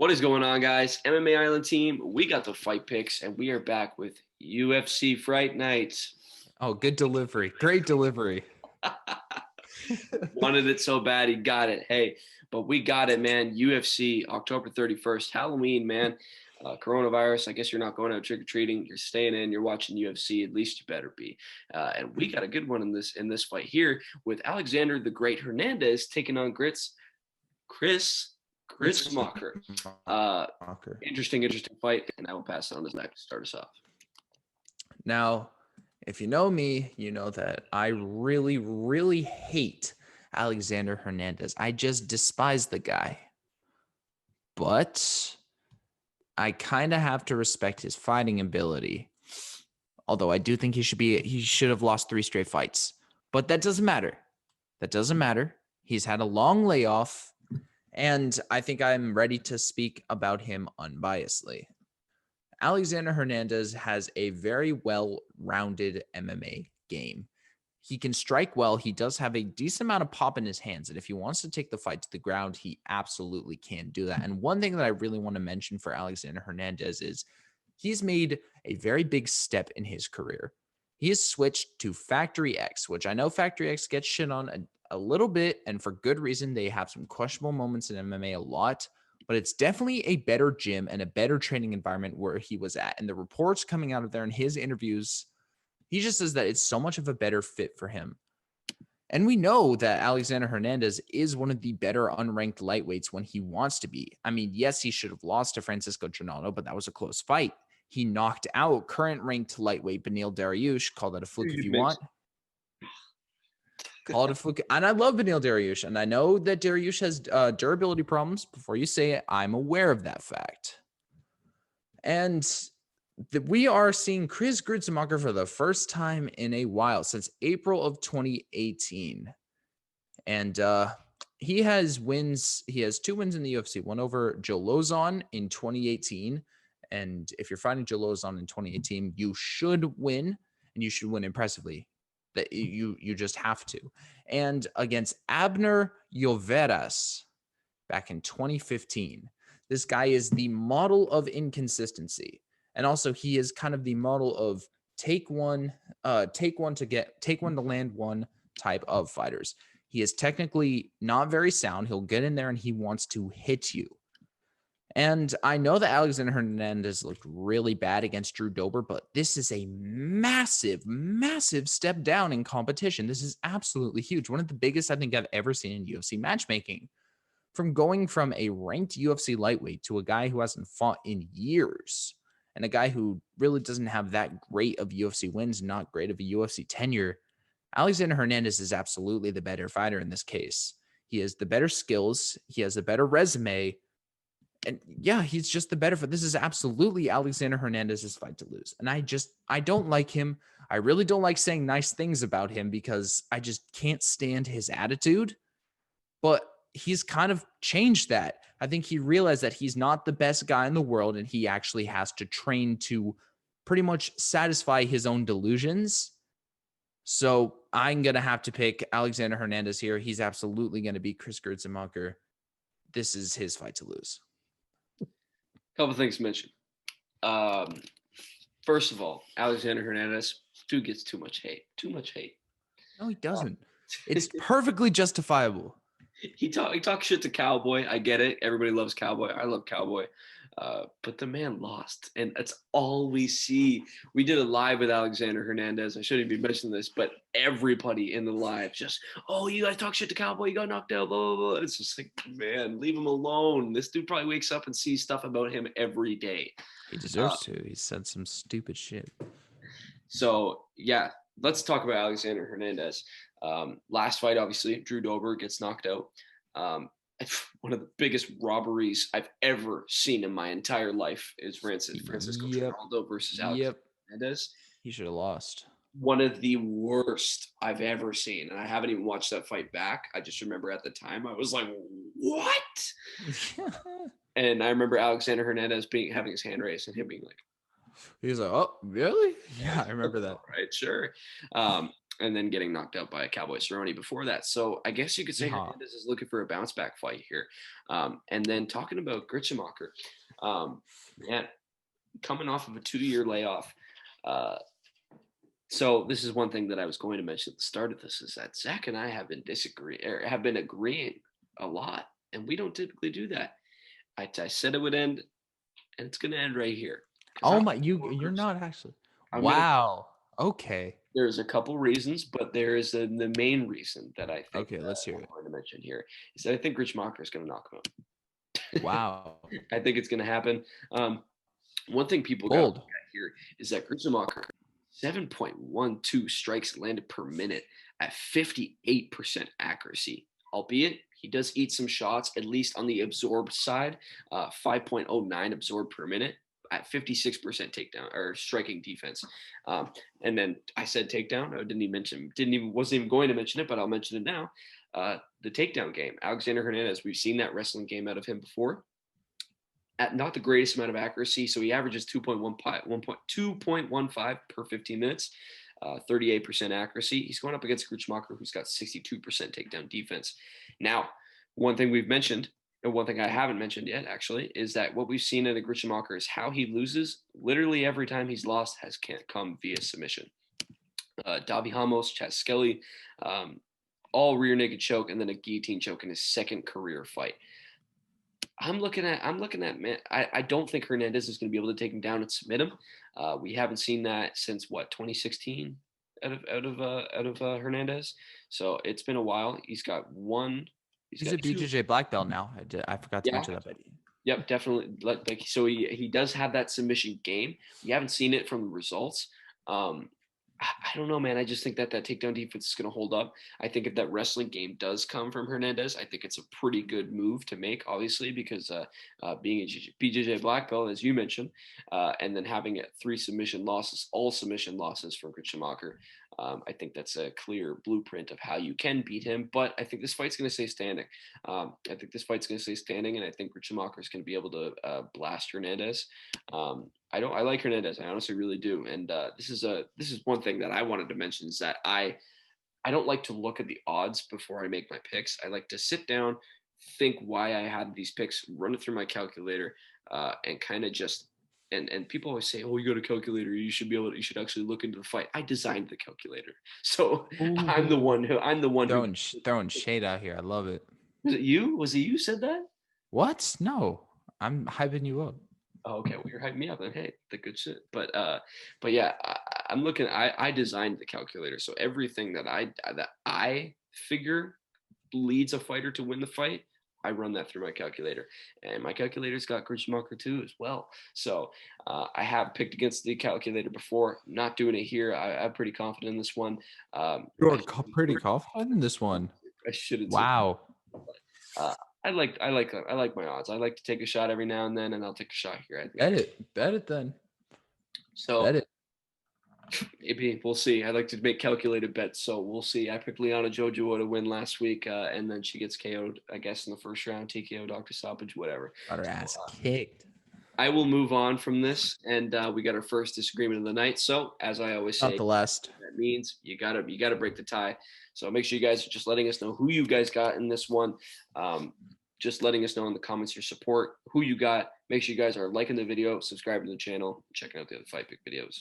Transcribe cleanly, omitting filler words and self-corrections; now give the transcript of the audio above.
What is going on, guys? MMA Island team, we got the fight picks, and we are back with UFC Fright Nights. Oh, good delivery. Great delivery. Wanted it so bad, he got it. Hey, but we got it, man. UFC, October 31st, Halloween, man. Coronavirus, I guess you're not going out trick-or-treating. You're staying in. You're watching UFC. At least you better be. And we got a good one in this fight here with Alexander the Great Hernandez taking on Chris Gruetzemacher. Interesting fight, and I will pass it on to Zach to start us off. Now, if you know me, you know that I really, really hate Alexander Hernandez. I just despise the guy. But I kind of have to respect his fighting ability. Although I do think he should have lost 3 straight fights. But that doesn't matter. He's had a long layoff. And I think I'm ready to speak about him unbiasedly. Alexander Hernandez has a very well-rounded MMA game. He can strike well. He does have a decent amount of pop in his hands. And if he wants to take the fight to the ground, he absolutely can do that. And one thing that I really want to mention for Alexander Hernandez is he's made a very big step in his career. He has switched to Factory X, which I know Factory X gets shit on a little bit, and for good reason. They have some questionable moments in MMA a lot, but it's definitely a better gym and a better training environment where he was at. And the reports coming out of there in his interviews, he just says that it's so much of a better fit for him. And we know that Alexander Hernandez is one of the better unranked lightweights when he wants to be. I mean, yes, he should have lost to Francisco Trinaldo, but that was a close fight. He knocked out current ranked lightweight Beneil Dariush. Call that a fluke if you want. Call it a fluke. And I love Beneil Dariush. And I know that Dariush has durability problems. Before you say it, I'm aware of that fact. And we are seeing Chris Gruetzemacher for the first time in a while, since April of 2018. And he has wins. He has 2 wins in the UFC. One over Joe Lozon in 2018. And if you're fighting Joe Lozon in 2018, you should win, and you should win impressively. That you just have to. And against Abner Lloveras back in 2015. This guy is the model of inconsistency. And also he is kind of the model of take one to land one type of fighters. He is technically not very sound. He'll get in there and he wants to hit you. And I know that Alexander Hernandez looked really bad against Drew Dober, but this is a massive, massive step down in competition. This is absolutely huge. One of the biggest I think I've ever seen in UFC matchmaking. From going from a ranked UFC lightweight to a guy who hasn't fought in years, and a guy who really doesn't have that great of UFC wins, not great of a UFC tenure, Alexander Hernandez is absolutely the better fighter in this case. He has the better skills. He has a better resume. And yeah, he's just the better. This is absolutely Alexander Hernandez's fight to lose. And I don't like him. I really don't like saying nice things about him because I just can't stand his attitude. But he's kind of changed that. I think he realized that he's not the best guy in the world, and he actually has to train to pretty much satisfy his own delusions. So I'm going to have to pick Alexander Hernandez here. He's absolutely going to beat Chris Gruetzemacher. This is his fight to lose. Couple things to mention. First of all, Alexander Hernandez gets too much hate. No, he doesn't. It's perfectly justifiable. He talks shit to Cowboy. I get it. Everybody loves Cowboy. I love Cowboy. But the man lost, and that's all we see. We did a live with Alexander Hernandez. I shouldn't be mentioning this, but everybody in the live just, oh, you guys talk shit to Cowboy. You got knocked out, blah, blah, blah. It's just like, man, leave him alone. This dude probably wakes up and sees stuff about him every day. He deserves to. He said some stupid shit. So, yeah, let's talk about Alexander Hernandez. Last fight, obviously, Drew Dober gets knocked out. One of the biggest robberies I've ever seen in my entire life is Francisco Trinaldo versus Alexander Hernandez. He should have lost. One of the worst I've ever seen. And I haven't even watched that fight back. I just remember at the time I was like, what? And I remember Alexander Hernandez having his hand raised and him being like, he was like, oh, really? Yeah, I remember that. Right, sure. and then getting knocked out by a Cowboy Cerrone before that. So I guess you could say Yeah. Hernandez is looking for a bounce back fight here. And then talking about Gruetzemacher, man, coming off of a 2-year layoff. So this is one thing that I was going to mention at the start of this, is that Zach and I have been agreeing a lot, and we don't typically do that. I said it would end, and it's going to end right here. Oh my, you're not actually. I'm gonna. Wow. Okay. There's a couple reasons, but there is the main reason that I think Okay, let's hear I'm it. going to mention here is that I think Gruetzemacher is going to knock him out. Wow. I think it's going to happen. One thing people got to look Bold. at here is that Gruetzemacher 7.12 strikes landed per minute at 58% accuracy. Albeit he does eat some shots, at least on the absorbed side, 5.09 absorbed per minute at 56% takedown or striking defense. And then I said takedown. I wasn't even going to mention it, but I'll mention it now. The takedown game, Alexander Hernandez. We've seen that wrestling game out of him before. At not the greatest amount of accuracy, so he averages 2.15 per 15 minutes, 38% accuracy. He's going up against Gruetzemacher, who's got 62% takedown defense. Now, one thing we've mentioned, and one thing I haven't mentioned yet, actually, is that what we've seen in the Gruetzemacher is how he loses. Literally every time he's lost has come via submission. Davi Ramos, Chaz Skelly, all rear naked choke, and then a guillotine choke in his second career fight. I'm looking at man. I don't think Hernandez is going to be able to take him down and submit him. We haven't seen that since 2016 out of Hernandez. So it's been a while. He's got one. He's a BJJ black belt now. I forgot to mention that. Yep, definitely. Like so, he does have that submission game. We haven't seen it from the results. I don't know, man. I just think that takedown defense is going to hold up. I think if that wrestling game does come from Hernandez, I think it's a pretty good move to make, obviously, because being a BJJ black belt, as you mentioned, and then having all submission losses from Gruetzemacher, I think that's a clear blueprint of how you can beat him. But I think this fight's going to stay standing. And I think Gruetzemacher is going to be able to blast Hernandez. I like Hernandez. I honestly really do. And this is one thing that I wanted to mention, is that I don't like to look at the odds before I make my picks. I like to sit down, think why I had these picks, run it through my calculator, and kind of just. And people always say, "Oh, you got a calculator. You should actually look into the fight." I designed the calculator, so Ooh. I'm the one throwing shade out here. I love it. Was it you? Was it you said that? What? No, I'm hyping you up. Oh, okay, well, you're hyping me up, then hey, the good shit. But yeah, I'm looking. I designed the calculator, so everything that I figure leads a fighter to win the fight, I run that through my calculator, and my calculator's got Gruetzemacher too as well. So I have picked against the calculator before. I'm not doing it here. I'm pretty confident in this one. You're pretty confident in this one. I shouldn't. Wow. I like my odds. I like to take a shot every now and then, and I'll take a shot here. I think. Bet it then. So bet it. Maybe we'll see. I like to make calculated bets, so we'll see. I picked Liana Jojo to win last week, and then she gets KO'd, I guess, in the first round. TKO, Dr. Stoppage, whatever. Got her ass kicked. I will move on from this, and we got our first disagreement of the night. So, as I always say, not the last. That means you gotta break the tie. So make sure you guys are just letting us know who you guys got in this one. Just letting us know in the comments your support, who you got. Make sure you guys are liking the video, subscribing to the channel, checking out the other Fight Pick videos.